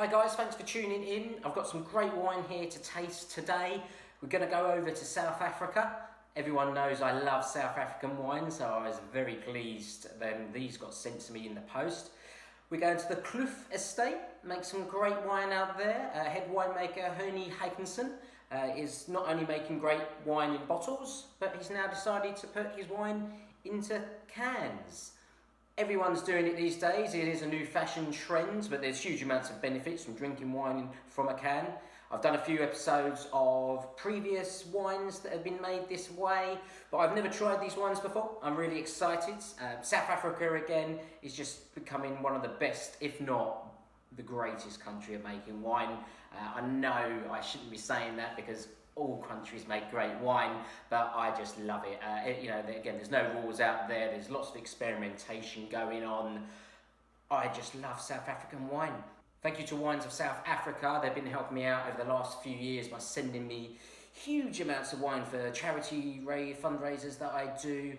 Hi guys, thanks for tuning in. I've got some great wine here to taste today. We're going to go over to South Africa. Everyone knows I love South African wine, so I was very pleased when these got sent to me in the post. We're going to the Cloof estate, make some great wine out there. Head winemaker Hernie Hakenson is not only making great wine in bottles, but he's now decided to put his wine into cans. Everyone's doing it these days. It is a new fashion trend, but there's huge amounts of benefits from drinking wine from a can. I've done a few episodes of previous wines that have been made this way, but I've never tried these wines before. I'm really excited. South Africa, again, is just becoming one of the best, if not the greatest country at making wine. I know I shouldn't be saying that because all countries make great wine, but I just love it. Again, there's no rules out there. There's lots of experimentation going on. I just love South African wine. Thank you to Wines of South Africa. They've been helping me out over the last few years by sending me huge amounts of wine for charity fundraisers that I do,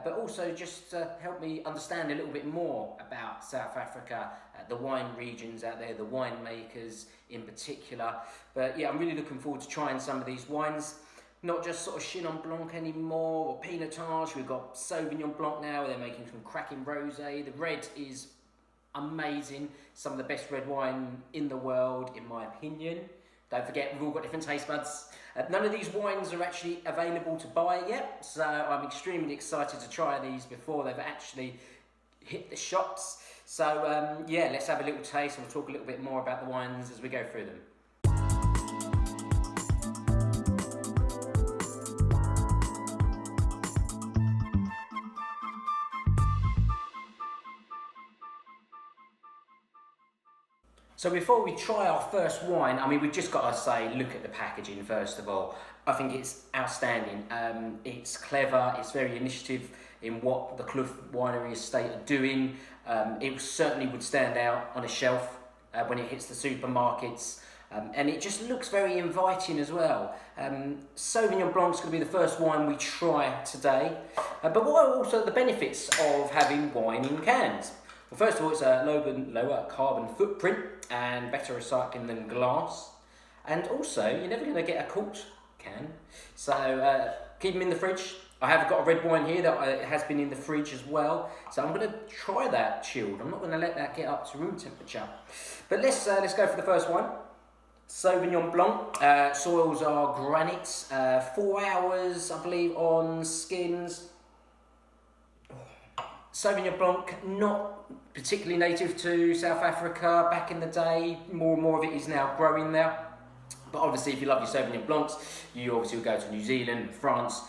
but also just to help me understand a little bit more about South Africa, the wine regions out there, the winemakers in particular. But yeah, I'm really looking forward to trying some of these wines. Not just sort of Chenin Blanc anymore, or Pinotage. We've got Sauvignon Blanc now. They're making some cracking rosé. The red is amazing. Some of the best red wine in the world, in my opinion. Don't forget, we've all got different taste buds. None of these wines are actually available to buy yet, so I'm extremely excited to try these before they've actually hit the shops. So yeah, let's have a little taste and we'll talk a little bit more about the wines as we go through them. So before we try our first wine, we've just got to say, look at the packaging first of all. I think it's outstanding. It's clever, it's very initiative in what the Cloof Winery Estate are doing. It certainly would stand out on a shelf when it hits the supermarkets. And it just looks very inviting as well. Sauvignon Blanc is going to be the first wine we try today. But what are also the benefits of having wine in cans? Well, first of all, it's a lower carbon footprint and better recycling than glass. And also, you're never going to get a corked can. So keep them in the fridge. I have got a red wine here that has been in the fridge as well. So I'm going to try that chilled. I'm not going to let that get up to room temperature. But let's go for the first one. Sauvignon Blanc. Soils are granite. 4 hours, I believe, on skins. Sauvignon Blanc, not particularly native to South Africa back in the day. More and more of it is now growing there. But obviously, if you love your Sauvignon Blancs, you obviously will go to New Zealand, France.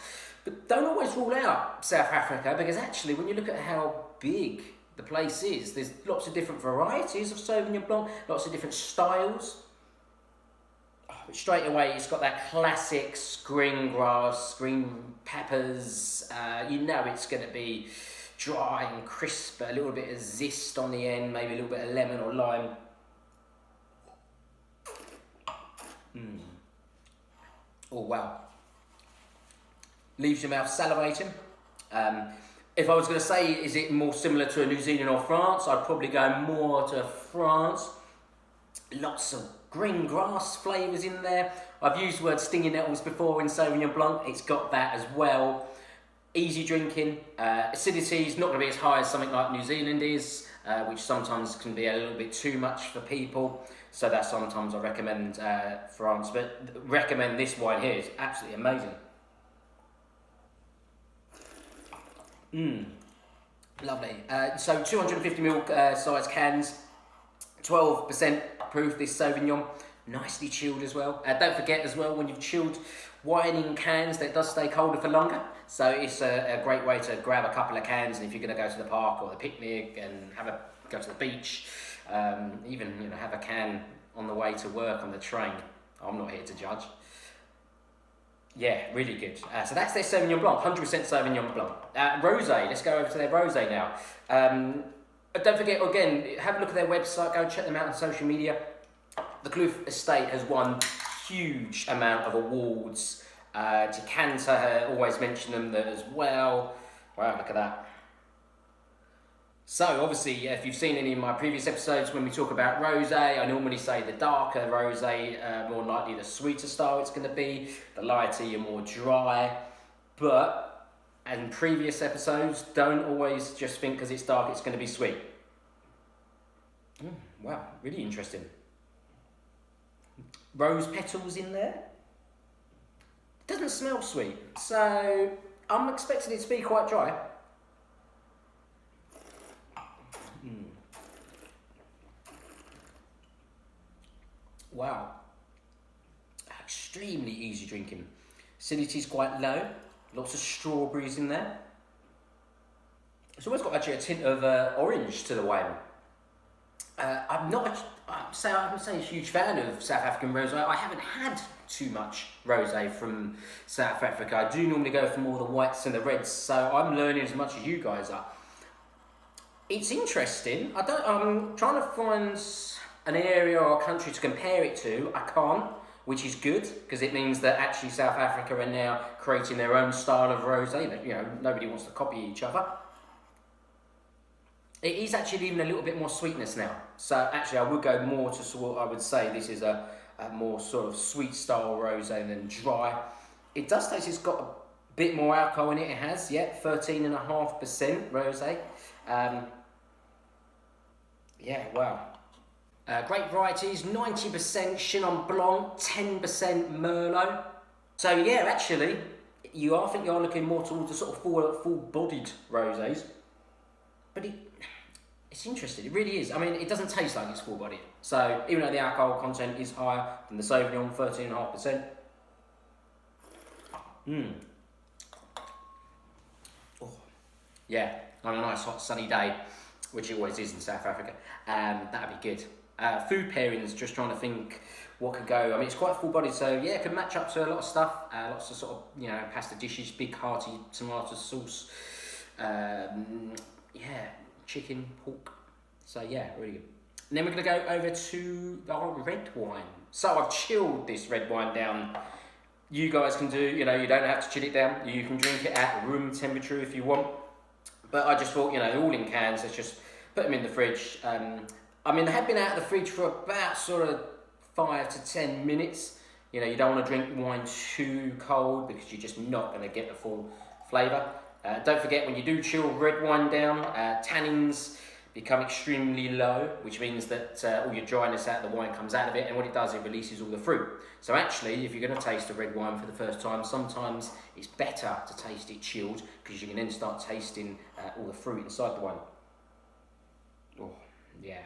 But don't always rule out South Africa, because actually, when you look at how big the place is, there's lots of different varieties of Sauvignon Blanc, lots of different styles. But straight away, it's got that classic green grass, green peppers. You know it's going to be dry and crisp, a little bit of zest on the end, maybe a little bit of lemon or lime. Oh wow. Leaves your mouth salivating. If I was going to say, is it more similar to a New Zealand or France, I'd probably go more to France. Lots of green grass flavours in there. I've used the word stinging nettles before in Sauvignon Blanc. It's got that as well. Easy drinking. Acidity is not going to be as high as something like New Zealand is, which sometimes can be a little bit too much for people. So that sometimes I recommend France, but recommend this wine here. It's absolutely amazing. Lovely. So 250ml size cans, 12% proof, this Sauvignon. Nicely chilled as well. Don't forget as well, when you've chilled wine in cans, that does stay colder for longer. So it's a great way to grab a couple of cans, and if you're going to go to the park or the picnic and go to the beach, even have a can on the way to work on the train. I'm not here to judge. Yeah, really good. So that's their Sauvignon Blanc, 100% Sauvignon Blanc. Rosé, let's go over to their rosé now. Don't forget, again, have a look at their website, go check them out on social media. The Cloof estate has won huge amount of awards. Decanter always mention them as well. Wow, look at that. So obviously, if you've seen any of my previous episodes when we talk about rosé, I normally say the darker rosé, more likely the sweeter style it's going to be. The lighter, you're more dry. But in previous episodes, don't always just think because it's dark it's going to be sweet. Wow, really interesting. Rose petals in there. Doesn't smell sweet, so I'm expecting it to be quite dry. Wow. Extremely easy drinking. Acidity's quite low. Lots of strawberries in there. It's almost got actually a tint of orange to the wine. I'm not, I would say a huge fan of South African rosé. I haven't had too much rosé from South Africa. I do normally go for more the whites and the reds, so I'm learning as much as you guys are. It's interesting. I'm trying to find an area or a country to compare it to. I can't, which is good because it means that actually South Africa are now creating their own style of rosé. That, you know, nobody wants to copy each other. It is actually even a little bit more sweetness now. So actually I would go more to sort of, I would say this is a more sort of sweet style rosé than dry. It does taste, it's got a bit more alcohol in it, it has, yeah, 13.5% rosé. Yeah, wow. Grape varieties, 90% Chenin Blanc, 10% Merlot. So yeah, actually, I think you're looking more towards the sort of full-bodied rosés. But it's interesting, it really is. I mean, it doesn't taste like it's full-bodied. So even though the alcohol content is higher than the Sauvignon, 13.5%. Oh, yeah, on a nice hot sunny day, which it always is in South Africa, that'd be good. Food pairings, just trying to think what could go. I mean, it's quite full-bodied, so yeah, it could match up to a lot of stuff. Lots of sort of, you know, pasta dishes, big hearty tomato sauce. Yeah, chicken, pork. So yeah, really good. And then we're going to go over to our red wine. So I've chilled this red wine down. You guys can do, you know, you don't have to chill it down. You can drink it at room temperature if you want. But I just thought, you know, all in cans, let's just put them in the fridge. I mean, they have been out of the fridge for about sort of 5 to 10 minutes. You know, you don't want to drink wine too cold because you're just not going to get the full flavour. Don't forget, when you do chill red wine down, tannins become extremely low, which means that all your dryness out of the wine comes out of it, and what it does, it releases all the fruit. So actually, if you're going to taste a red wine for the first time, sometimes it's better to taste it chilled because you can then start tasting all the fruit inside the wine. Oh, yeah.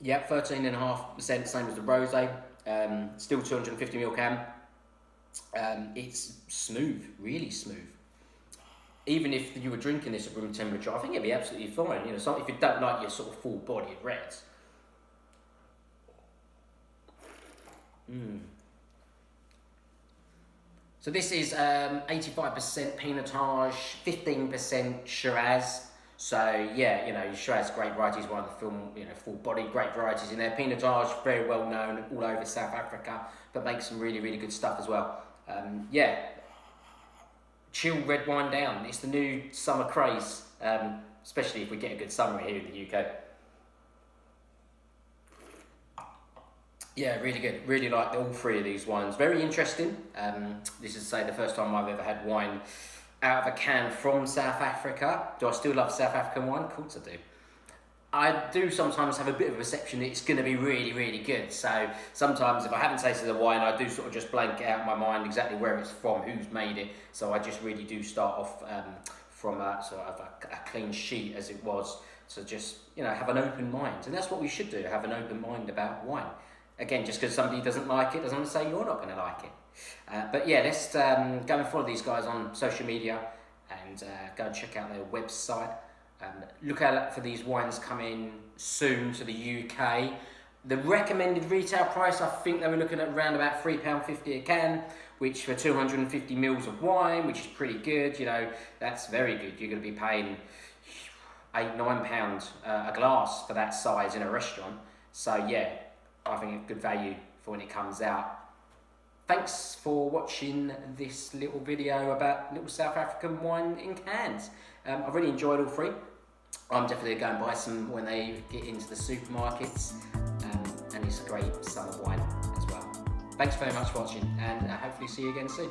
Yeah, 13.5%, same as the rosé. Still 250ml can. It's smooth, really smooth. Even if you were drinking this at room temperature, I think it'd be absolutely fine. You know, if you don't like your sort of full-bodied reds. So this is 85% Pinotage, 15% Shiraz. So yeah, you know, Shiraz grape variety is one of the full-bodied grape varieties in there. Pinotage, very well known all over South Africa, but makes some really, really good stuff as well. Yeah, chill red wine down. It's the new summer craze, especially if we get a good summer here in the UK. Yeah, really good. Really like all three of these wines. Very interesting. This is, say, the first time I've ever had wine out of a can from South Africa. Do I still love South African wine? Of course I do. I do sometimes have a bit of a perception that it's going to be really, really good. So sometimes if I haven't tasted the wine, I do sort of just blank it out in my mind exactly where it's from, who's made it. So I just really do start off from a sort of a clean sheet as it was, to just, you know, have an open mind. And that's what we should do, have an open mind about wine. Again, just because somebody doesn't like it doesn't say you're not going to like it. But yeah, let's go and follow these guys on social media and go and check out their website. Look out for these wines coming soon to the UK. The recommended retail price, I think they were looking at around about £3.50 a can, which for 250 mils of wine, which is pretty good. You know, that's very good. You're going to be paying £8-9 a glass for that size in a restaurant. So yeah, I think a good value for when it comes out. thanks for watching this little video about little South African wine in cans. I've really enjoyed all three. I'm definitely going to buy some when they get into the supermarkets, and it's a great summer wine as well. Thanks very much for watching, and hopefully see you again soon.